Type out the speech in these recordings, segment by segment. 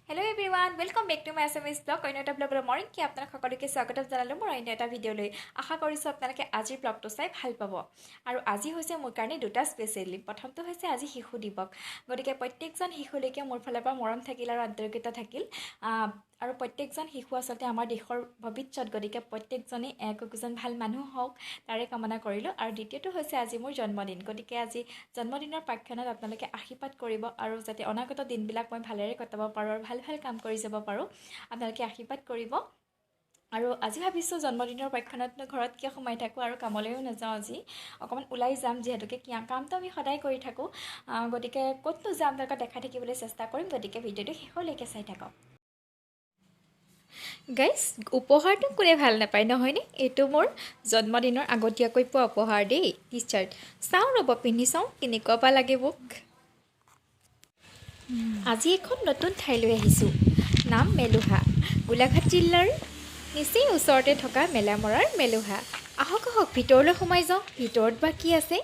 Hello everyone, welcome back to my SMS blog. অন্য এটা ব্লগৰ morning কি আপোনাক সকলোকে স্বাগতম জনালোঁ মোৰ অন্য এটা ভিডিঅ' লৈ আশা কৰিছোঁ আপোনালোকে আজিৰ ব্লগটো চাই ভাল পাব আৰু আজি হৈছে মোৰ কাৰণে দুটা স্পেচিয়েলি প্ৰথমটো হৈছে আজি শিশু দিৱস গতিকে প্ৰত্যেকজন শিশুলৈকে মোৰ ফালৰ পৰা মৰম থাকিল আৰু আন্তৰিকতা থাকিল আৰু প্ৰত্যেকজন শিশু আচলতে আমাৰ দেশৰ ভৱিষ্যত গতিকে প্ৰত্যেকজনে একজন ভাল মানুহ হওক তাৰে কামনা কৰিলোঁ আৰু দ্বিতীয়টো হৈছে আজি মোৰ জন্মদিন গতিকে আজি জন্মদিনৰ প্ৰাক্ষণত আপোনালোকে আশীৰ্বাদ কৰিব আৰু যাতে অনাগত দিনবিলাক মই ভালেৰে কটাব পাৰোঁ আৰু ভাল কাম কৰি যাব পাৰোঁ আপোনালোকে আশীৰ্বাদ কৰিব আৰু আজি ভাবিছোঁ জন্মদিনৰ প্ৰাক্ষণত ঘৰত কিয় সোমাই থাকোঁ আৰু কামলৈও নাযাওঁ আজি অকণমান ওলাই যাম যিহেতুকে কামটো আমি সদায় কৰি থাকোঁ গতিকে ক'তনো যাম আপোনালোকক দেখাই থাকিবলৈ চেষ্টা কৰিম গতিকে ভিডিঅ'টো শেষলৈকে চাই থাকক গাইজ উপহাৰটো কোনে ভাল নাপায় নহয়নে এইটো মোৰ জন্মদিনৰ আগতীয়াকৈ পোৱা উপহাৰ দেই টি চাৰ্ট চাওঁ ৰ'ব পিন্ধি চাওঁ কেনেকুৱা বা লাগে মোক আজি এখন নতুন ঠাইলৈ আহিছোঁ নাম মেলুহা গোলাঘাট জিলাৰ নিচেই ওচৰতে থকা মেলামৰাৰ মেলুহা আহক আহক ভিতৰলৈ সোমাই যাওঁ ভিতৰত বা কি আছে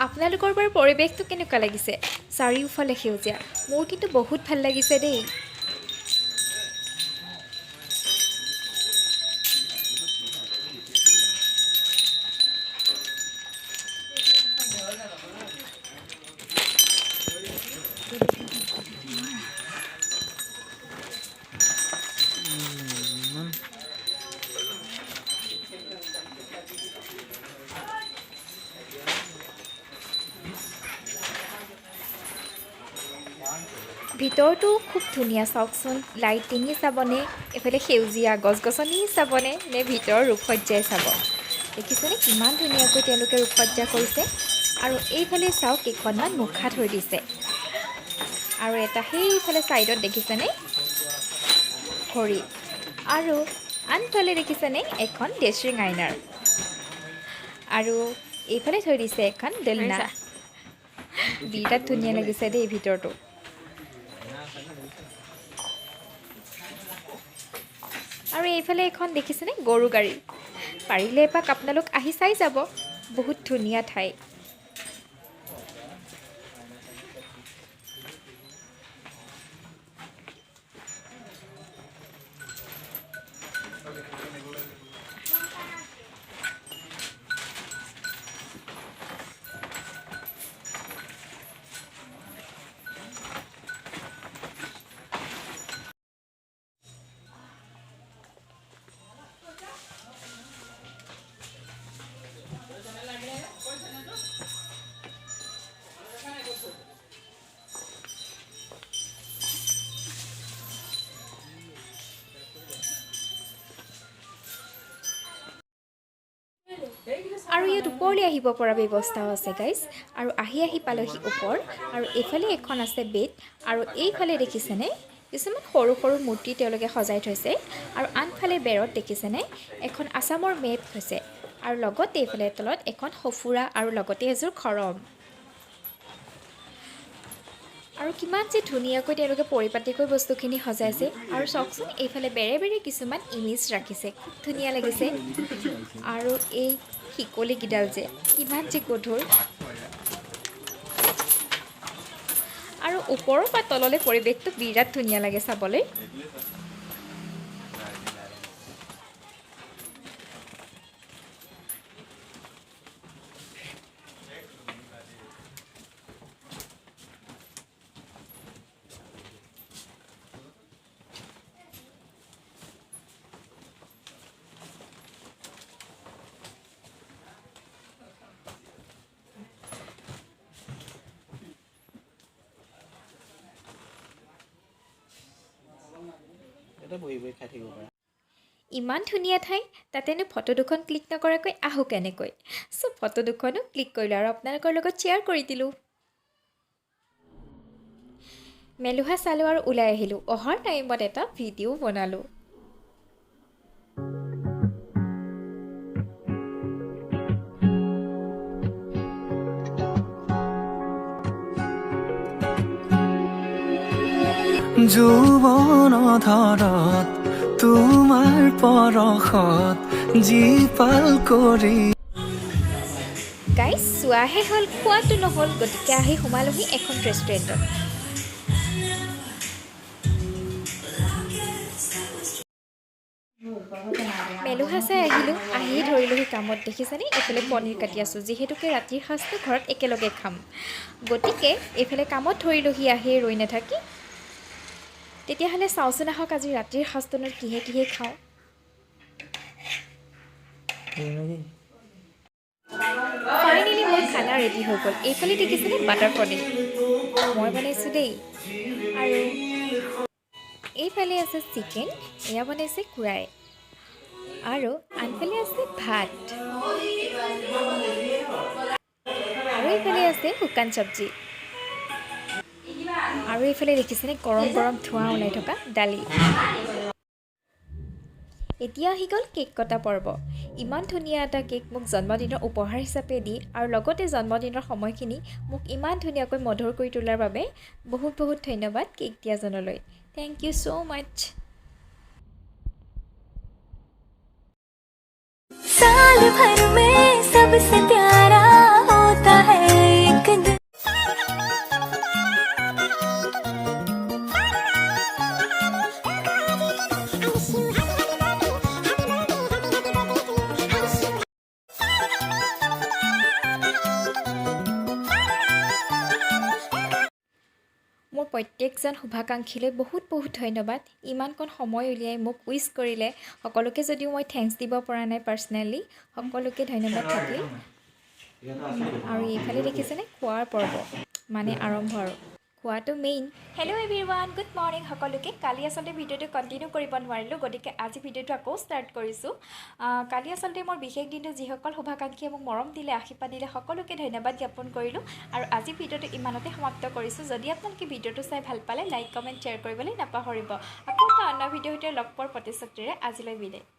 আপোনালোকৰ বাৰু পৰিৱেশটো কেনেকুৱা লাগিছে চাৰিওফালে সেউজীয়া মোৰ কিন্তু বহুত ভাল লাগিছে দেই ভিতৰটো খুব ধুনীয়া চাওকচোন লাইটিঙি চাবনে এফালে সেউজীয়া গছ গছনি চাবনে নে ভিতৰৰ ৰূপসজ্জাই চাব দেখিছেনে কিমান ধুনীয়াকৈ তেওঁলোকে ৰূপসজ্জা কৰিছে আৰু এইফালে চাওক কেইখনমান মুখা থৈ দিছে আৰু এটা সেইফালে ছাইডত দেখিছেনে ঘড়ী আৰু আনফালে দেখিছেনে এখন ড্ৰেছিং আইনাৰ আৰু এইফালে থৈ দিছে এখন ডেলনা বিৰাট ধুনীয়া লাগিছে দেই ভিতৰটো আৰু এইফালে এখন দেখিছেনে গৰু গাড়ী পাৰিলে এপাক আপোনালোক আহি চাই যাব বহুত ধুনীয়া ঠাই আৰু ইয়াত ওপৰলৈ আহিব পৰা ব্যৱস্থাও আছে গাইজ আৰু আহি পালেহি ওপৰ আৰু এইফালে এখন আছে বেড আৰু এইফালে দেখিছেনে কিছুমান সৰু সৰু মূৰ্তি তেওঁলোকে সজাই থৈছে আৰু আনফালে বেৰত দেখিছেনে এখন আছামৰ মেপ হৈছে আৰু লগতে এইফালে তলত এখন সফুৰা আৰু লগতে এযোৰ খৰম আৰু কিমান যে ধুনীয়াকৈ তেওঁলোকে পৰিপাটিকৈ বস্তুখিনি সজাইছে আৰু চাওকচোন এইফালে বেৰে বেৰে কিছুমান ইমেজ ৰাখিছে খুব ধুনীয়া লাগিছে আৰু এই শিকলিকেইডাল যে কিমান যে গধুৰ আৰু ওপৰৰ পৰা তললৈ পৰিৱেশটো বিৰাট ধুনীয়া লাগে চাবলৈ ইমান ধুনীয়া ঠাই তাতেনো ফটো দুখন ক্লিক নকৰাকৈ আহোঁ কেনেকৈ চ' ফটো দুখনো ক্লিক কৰিলোঁ আৰু আপোনালোকৰ লগত শ্বেয়াৰ কৰি দিলোঁ মেলুহা চালোঁ আৰু ওলাই আহিলোঁ অহাৰ টাইমত এটা ভিডিঅ' বনালোঁ যৌৱন ধৰত তোমাৰ পৰশত জীপাল কৰি গাইজ চোৱাহে হ'ল খোৱাটো নহ'ল গতিকে আহি সোমালোহি এখন ৰেষ্টুৰেণ্টত মেলুহা চাই আহিলোঁ আহি ধৰিলোহি কামত দেখিছেনে এইফালে পনীৰ কাটি আছোঁ যিহেতুকে ৰাতিৰ সাঁজটো ঘৰত একেলগে খাম গতিকে এইফালে কামত ধৰিলোহি আহি ৰৈ নাথাকি তেতিয়াহ'লে চাওঁচোন আহক আজি ৰাতিৰ সাঁজটোনত কিহে কিহে খাওঁ ফাইনেলি মোৰ খানা ৰেডি হৈ গ'ল এইফালে দেখিছেনে বাটাৰ পনীৰ মই বনাইছোঁ দেই আৰু এইফালে আছে চিকেন এয়া বনাইছে খুৰাই আৰু আনফালে আছে ভাত আৰু এইফালে আছে শুকান চব্জি আৰু এইফালে দেখিছেনে গৰম গৰম ধোঁৱা ওলাই থকা দালি এতিয়া আহি গ'ল কেক কটা পৰ্ব ইমান ধুনীয়া এটা কেক মোক জন্মদিনৰ উপহাৰ হিচাপে দি আৰু লগতে জন্মদিনৰ সময়খিনি মোক ইমান ধুনীয়াকৈ মধুৰ কৰি তোলাৰ বাবে বহুত বহুত ধন্যবাদ কেক দিয়াজনলৈ থেংক ইউ ছ' মাছ साल भर में सबसे प्यारा होता है एक दिन মোৰ প্ৰত্যেকজন শুভাকাংক্ষীলৈ বহুত বহুত ধন্যবাদ ইমানকণ সময় উলিয়াই মোক উইচ কৰিলে সকলোকে যদিও মই থেংকছ দিব পৰা নাই পাৰ্চনেলি সকলোকে ধন্যবাদ থাকিল আৰু এইফালে দেখিছেনে খোৱাৰ পৰ্ব মানে আৰম্ভ আৰু খোৱাটো main hello' everyone good morning সকলোকে কালি আচলতে ভিডিঅ'টো কণ্টিনিউ কৰিব নোৱাৰিলোঁ গতিকে আজি ভিডিঅ'টো আকৌ ষ্টাৰ্ট কৰিছোঁ কালি আচলতে মোৰ বিশেষ দিনটো যিসকল শুভাকাংক্ষীয়ে মোক মৰম দিলে আশীৰ্বাদ দিলে সকলোকে ধন্যবাদ জ্ঞাপন কৰিলোঁ আৰু আজি ভিডিঅ'টো ইমানতে সমাপ্ত কৰিছোঁ যদি আপোনালোকে ভিডিঅ'টো চাই ভাল পালে লাইক কমেণ্ট শ্বেয়াৰ কৰিবলৈ নাপাহৰিব আকৌ এটা অন্য ভিডিঅ'ৰ সৈতে লগ পোৱাৰ প্ৰতিশ্ৰুতিৰে আজিলৈ বিদায়